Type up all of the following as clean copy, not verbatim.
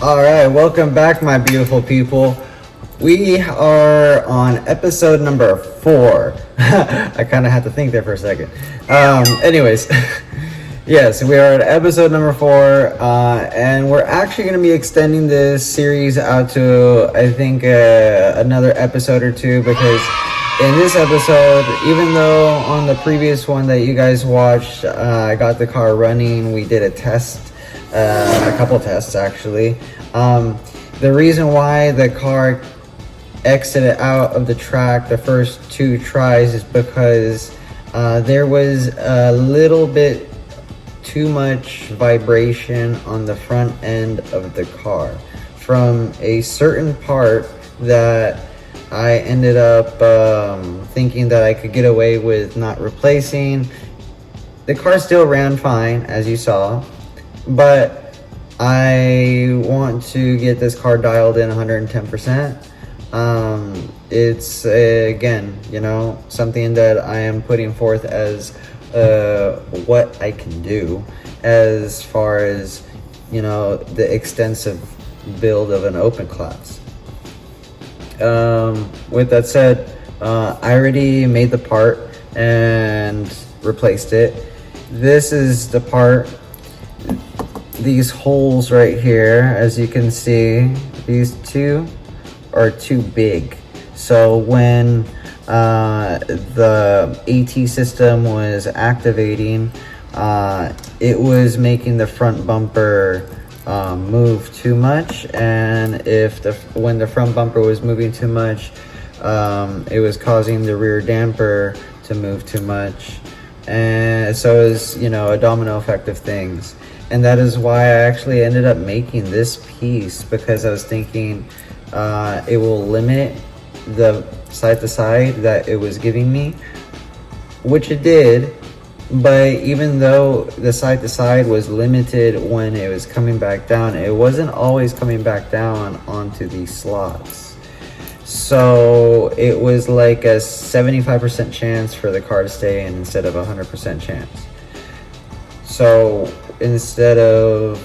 All right, welcome back, my beautiful people. We are on episode number 4. I kind of had to think there for a second. Anyways, yes, we are at episode number 4, and we're actually going to be extending this series out to, I think, another episode or two, because in this episode, even though on the previous one that you guys watched, I got the car running, we did a test, a couple tests actually. The reason why the car exited out of the track the first 2 tries is because there was a little bit too much vibration on the front end of the car from a certain part that I ended up thinking that I could get away with not replacing. The car still ran fine, as you saw, but I want to get this car dialed in 110%. It's again, you know, something that I am putting forth as what I can do as far as, you know, the extensive build of an open class. With that said, I already made the part and replaced it. This is the part. These holes right here, as you can see, these 2 are too big. So when the AT system was activating, it was making the front bumper move too much, and when the front bumper was moving too much, it was causing the rear damper to move too much, and so it was, you know, a domino effect of things. And that is why I actually ended up making this piece, because I was thinking it will limit the side to side that it was giving me, which it did. But even though the side to side was limited when it was coming back down, it wasn't always coming back down onto these slots. So it was like a 75% chance for the car to stay in instead of a 100% chance. So instead of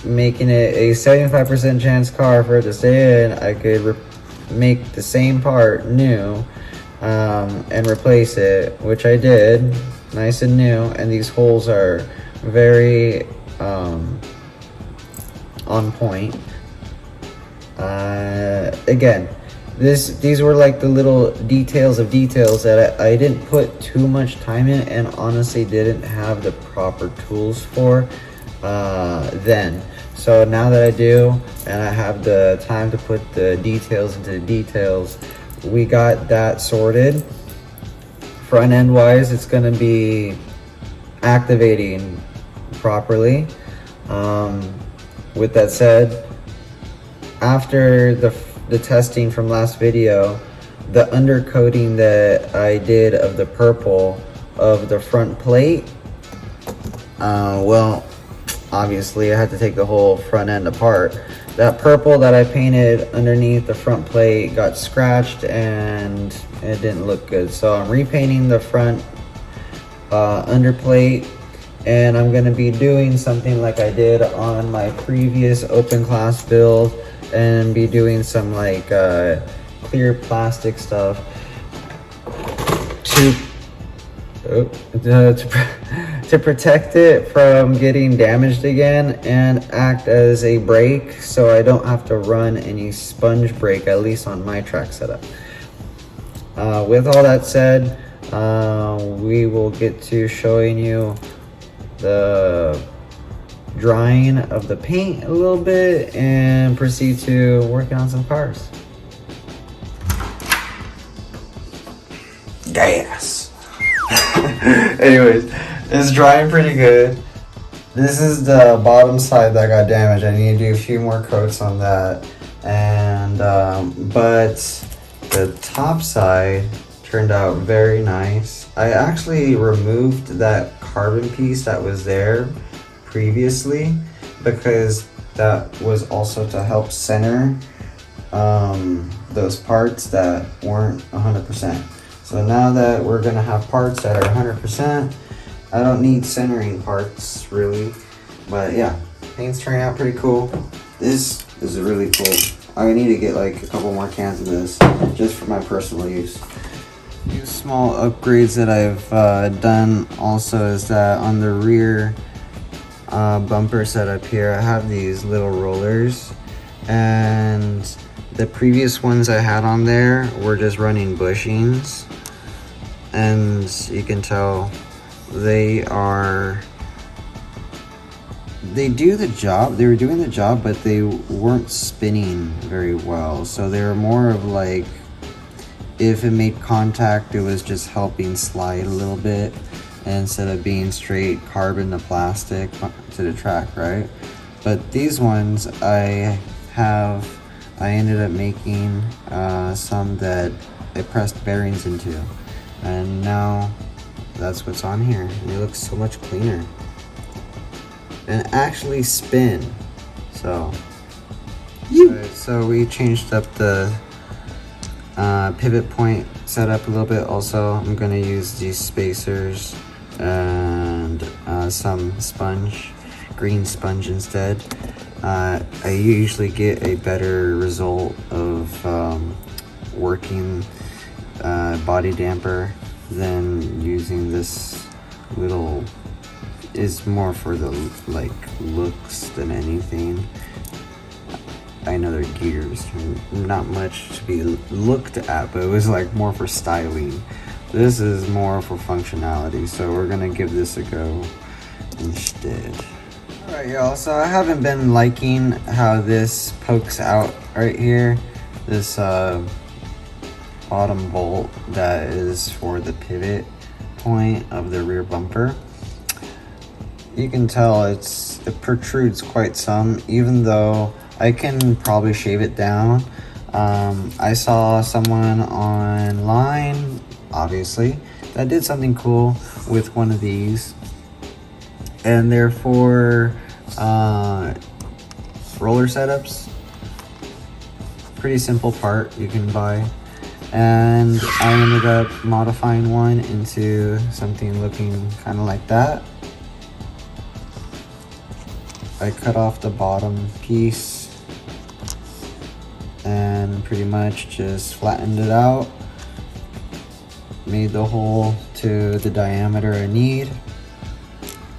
making it a 75% chance car for it to stay in, I could make the same part new and replace it, which I did, nice and new. And these holes are very on point. Again, these were like the little details of details that I didn't put too much time in, and honestly didn't have the proper tools for then. So now that I do, and I have the time to put the details into the details, we got that sorted. Front end wise, it's going to be activating properly. With that said, after the testing from last video, the undercoating that I did of the purple of the front plate, well, obviously I had to take the whole front end apart. That purple that I painted underneath the front plate got scratched and it didn't look good. So I'm repainting the front underplate, and I'm going to be doing something like I did on my previous open class build, and be doing some like clear plastic stuff to protect it from getting damaged again, and act as a brake so I don't have to run any sponge brake, at least on my track setup. With all that said, we will get to showing you the drying of the paint a little bit and proceed to working on some cars. Gas. Anyways, it's drying pretty good. This is the bottom side that got damaged. I need to do a few more coats on that, and but the top side turned out very nice. I actually removed that carbon piece that was there previously, because that was also to help center those parts that weren't 100%. So now that we're gonna have parts that are 100%, I don't need centering parts really. But yeah, paint's turning out pretty cool. This is really cool. I need to get like a couple more cans of this just for my personal use. A few small upgrades that I've done also is that on the rear bumper setup here, I have these little rollers, and the previous ones I had on there were just running bushings, and you can tell they do the job. They were doing the job, but they weren't spinning very well. So they were more of like, if it made contact, it was just helping slide a little bit instead of being straight carbon to plastic to the track, right? But these ones I ended up making some that I pressed bearings into, and now that's what's on here, and it looks so much cleaner and actually spin. So right, so we changed up the pivot point setup a little bit. Also, I'm gonna use these spacers and some green sponge instead. I usually get a better result of working body damper than using this little. Is more for the like looks than anything. I know they're gears, not much to be looked at, but it was like more for styling. This is more for functionality, so we're gonna give this a go instead. Alright y'all, so I haven't been liking how this pokes out right here. This bottom bolt that is for the pivot point of the rear bumper. You can tell it protrudes quite some, even though I can probably shave it down. I saw someone online, obviously, that did something cool with one of these, and they're for roller setups. Pretty simple part you can buy, and I ended up modifying one into something looking kind of like that. I cut off the bottom piece and pretty much just flattened it out, made the hole to the diameter I need,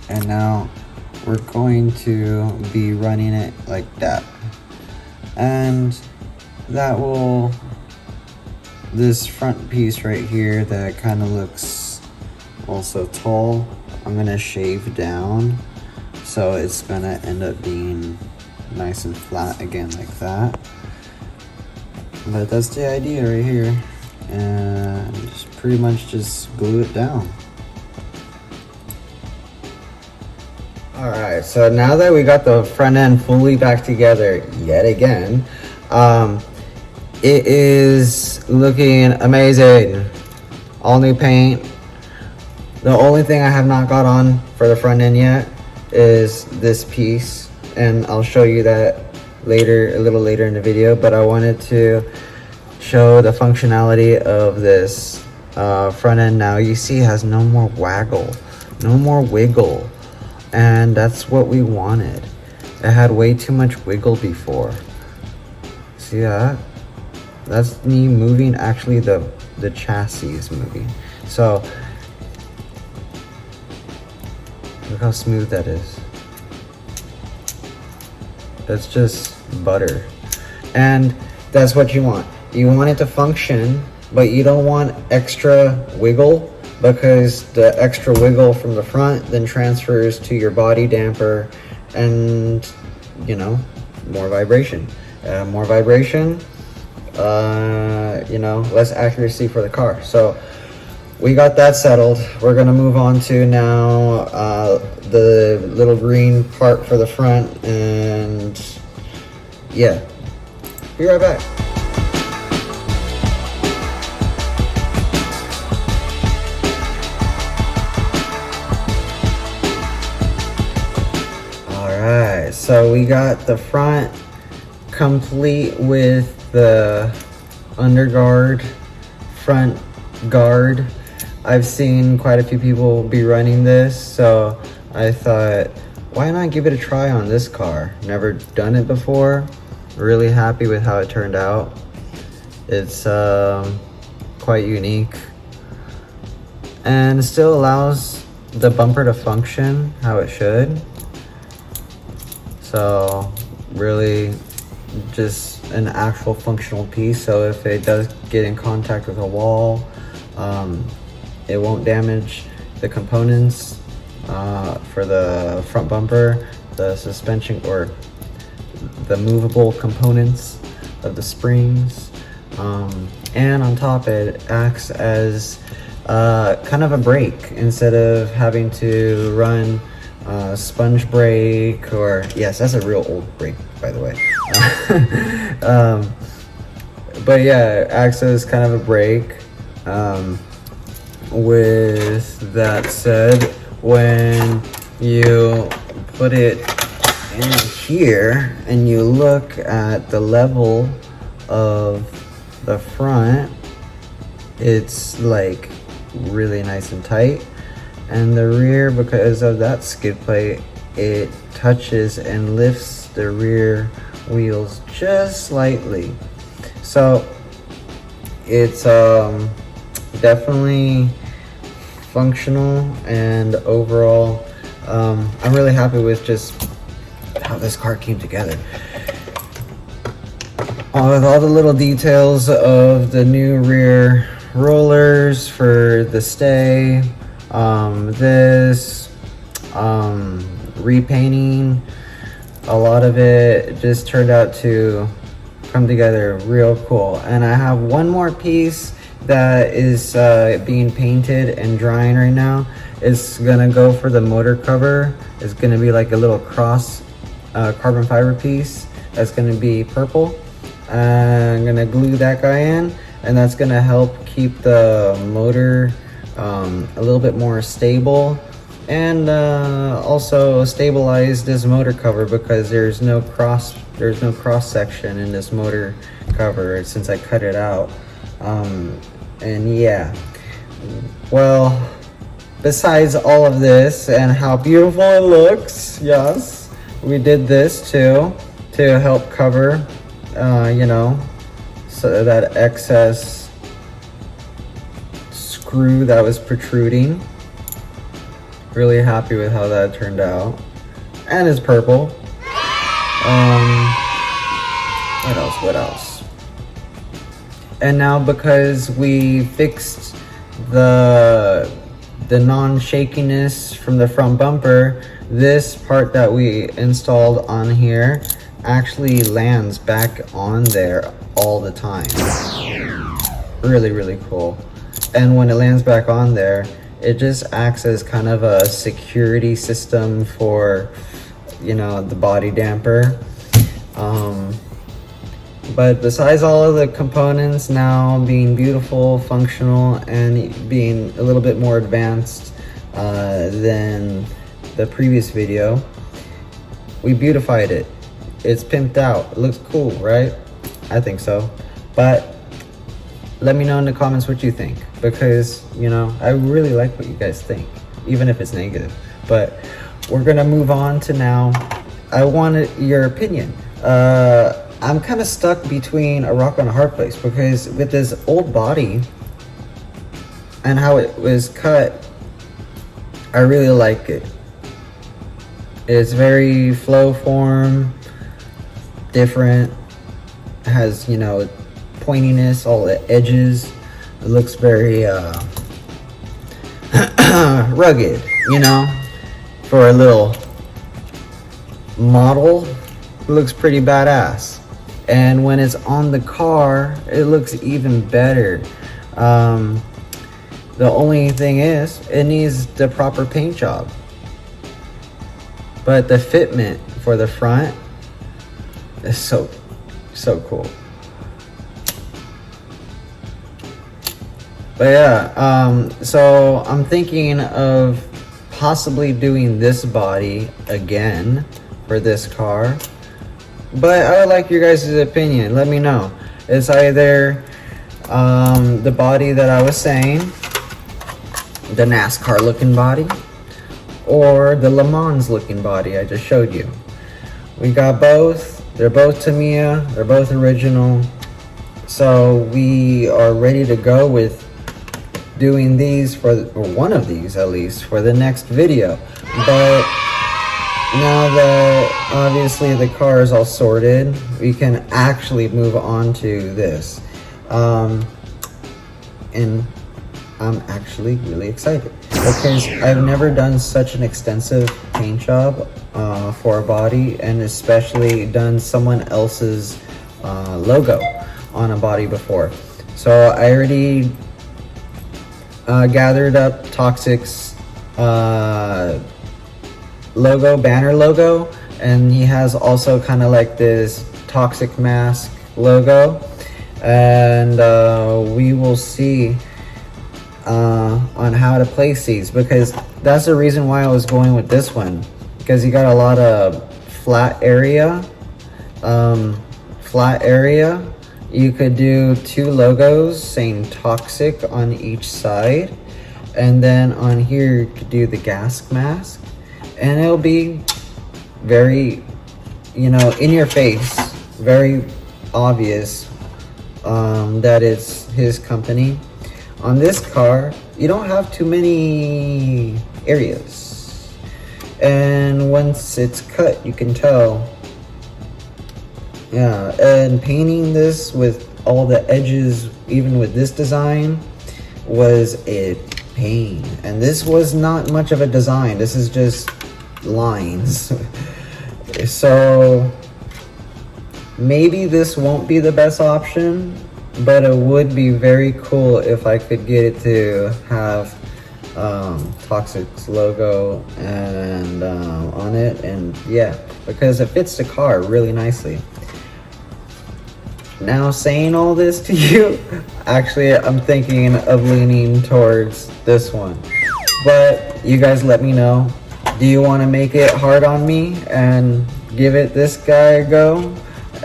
and now we're going to be running it like that. And that will, this front piece right here that kind of looks also tall, I'm gonna shave down. So it's gonna end up being nice and flat again like that. But that's the idea right here. And just pretty much just glue it down. Alright, so now that we got the front end fully back together yet again, it is looking amazing. All new paint. The only thing I have not got on for the front end yet is this piece, and I'll show you that later, a little later in the video. But I wanted to show the functionality of this front end. Now you see it has no more waggle, no more wiggle, and that's what we wanted. It had way too much wiggle before. See that? That's me moving, actually the chassis is moving. So look how smooth that is. That's just butter. And that's what you want. You want it to function, but you don't want extra wiggle, because the extra wiggle from the front then transfers to your body damper, and you know, more vibration. More vibration, you know, less accuracy for the car. So we got that settled. We're gonna move on to now the little green part for the front, and yeah, be right back. Alright, so we got the front complete with the underguard, front guard. I've seen quite a few people be running this, so I thought, why not give it a try on this car? Never done it before. Really happy with how it turned out. It's quite unique and still allows the bumper to function how it should. So really just an actual functional piece, so if it does get in contact with a wall, it won't damage the components for the front bumper, the suspension, or the movable components of the springs. And on top, it acts as kind of a brake instead of having to run sponge brake, or yes, that's a real old brake, by the way. But yeah, it acts as kind of a brake. With that said, when you put it in here and you look at the level of the front, it's like really nice and tight, and the rear, because of that skid plate, it touches and lifts the rear wheels just slightly. So it's definitely functional, and overall I'm really happy with just how this car came together. With all the little details of the new rear rollers for the stay, this repainting, a lot of it just turned out to come together real cool. And I have one more piece that is being painted and drying right now. It's gonna go for the motor cover. It's gonna be like a little cross carbon fiber piece that's gonna be purple. I'm gonna glue that guy in, and that's gonna help keep the motor a little bit more stable, and also stabilize this motor cover, because there's no cross section in this motor cover since I cut it out. And yeah, well, besides all of this and how beautiful it looks, yes, we did this too to help cover you know, so that excess screw that was protruding. Really happy with how that turned out. And it's purple. What else? And now, because we fixed the non-shakiness from the front bumper, this part that we installed on here actually lands back on there all the time. Really, really cool. And when it lands back on there, it just acts as kind of a security system for, you know, the body damper. But besides all of the components now being beautiful, functional, and being a little bit more advanced than the previous video, we beautified it. It's pimped out. It looks cool, right? I think so. But let me know in the comments what you think, because, you know, I really like what you guys think, even if it's negative. But we're gonna move on to now. I wanted your opinion. I'm kind of stuck between a rock and a hard place, because with this old body and how it was cut, I really like it. It's very flow form, different, has, you know, pointiness, all the edges. It looks very rugged, you know, for a little model. It looks pretty badass. And when it's on the car, it looks even better. The only thing is, it needs the proper paint job. But the fitment for the front is so cool. But yeah, so I'm thinking of possibly doing this body again for this car. But I would like your guys' opinion. Let me know. It's either the body that I was saying, the NASCAR looking body, or the Le Mans looking body I just showed you. We got both. They're both Tamiya. They're both original. So we are ready to go with doing these or one of these at least, for the next video. But now that obviously the car is all sorted, we can actually move on to this. And I'm actually really excited because I've never done such an extensive paint job for a body, and especially done someone else's logo on a body before. So I already gathered up Toxic's logo, banner logo, and he has also kind of like this Toxic mask logo, and we will see on how to place these, because that's the reason why I was going with this one, because you got a lot of flat area. You could do 2 logos saying Toxic on each side, and then on here you could do the gas mask, and it'll be very, you know, in your face, very obvious that it's his company. On this car, you don't have too many areas, and once it's cut, you can tell. Yeah, and painting this with all the edges, even with this design, was a pain. And this was not much of a design. This is just lines. So maybe this won't be the best option, but it would be very cool if I could get it to have Toxic's logo and on it, and yeah, because it fits the car really nicely. Now, saying all this to you, actually I'm thinking of leaning towards this one, but you guys let me know. Do you want to make it hard on me and give it this guy a go,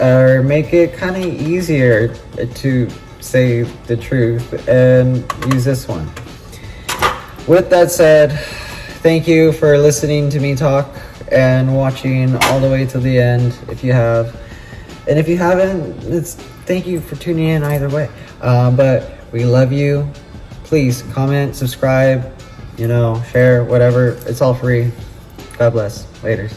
or make it kind of easier to say the truth and use this one? With that said, thank you for listening to me talk and watching all the way to the end, if you have. And if you haven't, thank you for tuning in either way. But we love you. Please comment, subscribe, you know, share, whatever. It's all free. God bless. Laters.